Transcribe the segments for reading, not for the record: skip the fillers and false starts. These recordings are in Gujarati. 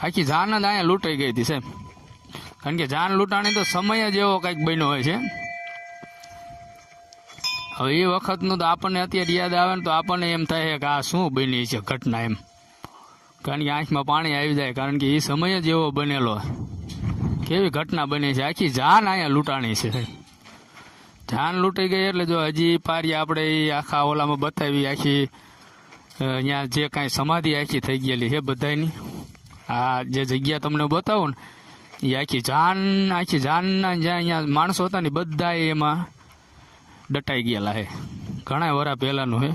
આખી જાન જ અહીંયા લૂંટાઈ ગઈ હતી સાહેબ. કારણ કે જાન લૂંટાણી તો સમય જ એવો કંઈક બન્યો હોય છે. હવે એ વખતનું તો આપણને અત્યારે યાદ આવે ને તો આપણને એમ થાય કે આ શું બની છે ઘટના એમ. કારણ કે આંખમાં પાણી આવી જાય, કારણ કે એ સમય જ એવો બનેલો. કેવી ઘટના બની છે, આખી જાન અહીંયા લૂંટાણી છે. જાન લૂંટાઈ ગઈ એટલે જો હજી પારી આપણે એ આખા ઓલામાં બતાવી, આખી અહીંયા જે કાંઈ સમાધિ આખી થઈ ગયેલી છે બધાની. આ જે જગ્યા તમને બતાવું ને એ આખી જાનના જ્યાં અહીંયા માણસો હતા ને બધા એમાં દટાઈ ગયેલા છે. ઘણા વર્ષ પહેલાંનું છે.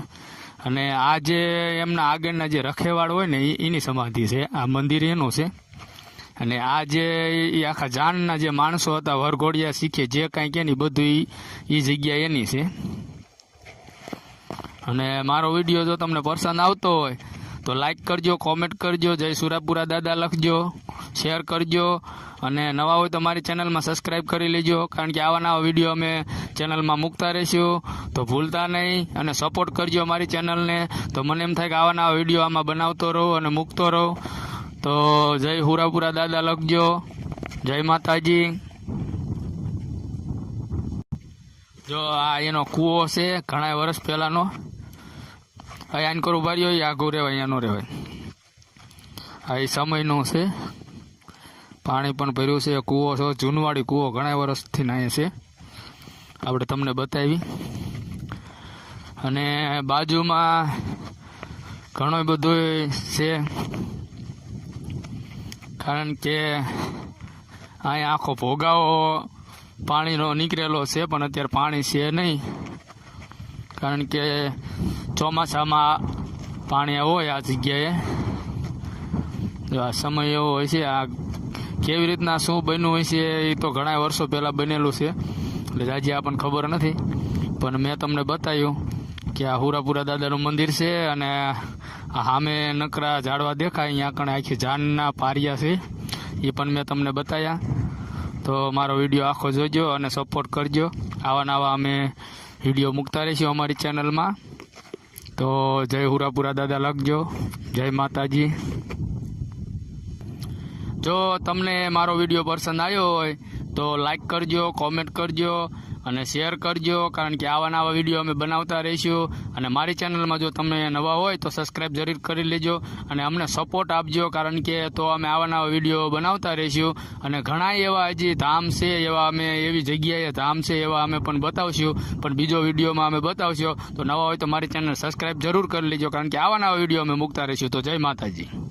અને આ જે એમના આગળના જે રખેવાળ હોય ને એની સમાધિ છે. આ મંદિર એનું છે. અને આ જે એ આખા જાનના જે માણસો હતા, વરઘોડિયા શીખે જે કાંઈ કે ને બધું એ જગ્યા એની છે. અને મારો વિડીયો જો તમને પસંદ આવતો હોય તો લાઈક કરજો, કોમેન્ટ કરજો, જય સુરાપુરા દાદા લખજો, શેર કરજો. અને નવા હોય તો મારી ચેનલમાં સબસ્ક્રાઈબ કરી લેજો, કારણ કે આવા નવા વિડીયો અમે ચેનલમાં મૂકતા રહીશું. તો ભૂલતા નહીં અને સપોર્ટ કરજો મારી ચેનલને. તો મને એમ થાય કે આવા નવા વિડીયો આમાં બનાવતો રહું અને મૂકતો રહું. તો જય હુરાપુરા દાદા લખજો. જય માતાજી. જો આ એનો કૂવો છે ઘણા વર્ષ પહેલાંનો. અહીંયા કરું બારી હોય, આઘું રહેવાય, અહીંયા ન રહેવાય. આ એ સમયનો છે. પાણી પણ ભર્યું છે. કૂવો છે જૂનવાડી કૂવો, ઘણા વર્ષથી અહીંયા છે. આપણે તમને બતાવી. અને બાજુમાં ઘણું બધું છે, કારણ કે અહીંયા આખો ભોગાવો પાણીનો નીકળેલો છે. પણ અત્યારે પાણી છે નહીં, કારણ કે ચોમાસામાં પાણી હોય આ જગ્યાએ. આ સમય એવો હોય છે. આ કેવી રીતના શું બન્યું હોય છે એ તો ઘણા વર્ષો પહેલાં બનેલું છે, એટલે આજે આપણને ખબર નથી. પણ મેં તમને બતાવ્યું કે આ હુરાપુરા દાદાનું મંદિર છે. અને આ સામે નકરા ઝાડવા દેખાય, અહીંયા કણે આખી જાનના પારિયા છે, એ પણ મેં તમને બતાવ્યા. તો મારો વિડીયો આખો જોજો અને સપોર્ટ કરજો. આવા નવા અમે વિડીયો મૂકતા રહીશું અમારી ચેનલમાં. તો જય હુરાપુરા દાદા લખજો. જય માતાજી. જો તમને મારો વિડીયો પસંદ આવ્યો હોય તો લાઈક કરજો, કોમેન્ટ કરજો અને શેર કરજો, કારણ કે આવા નવા વિડીયો અમે બનાવતા રહીશું. અને મારી ચેનલમાં જો તમે નવા હોય તો સબસ્ક્રાઈબ જરૂર કરી લેજો અને અમને સપોર્ટ આપજો, કારણ કે તો અમે આવા નવા વિડીયો બનાવતા રહીશું. અને ઘણા એવા હજી ધામ છે, એવા અમે એવી જગ્યાએ ધામ છે એવા અમે પણ બતાવશું. પણ બીજો વિડીયોમાં અમે બતાવશું. તો નવા હોય તો મારી ચેનલ સબસ્ક્રાઈબ જરૂર કરી લેજો, કારણ કે આવા નવા વિડીયો અમે મૂકતા રહીશું. તો જય માતાજી.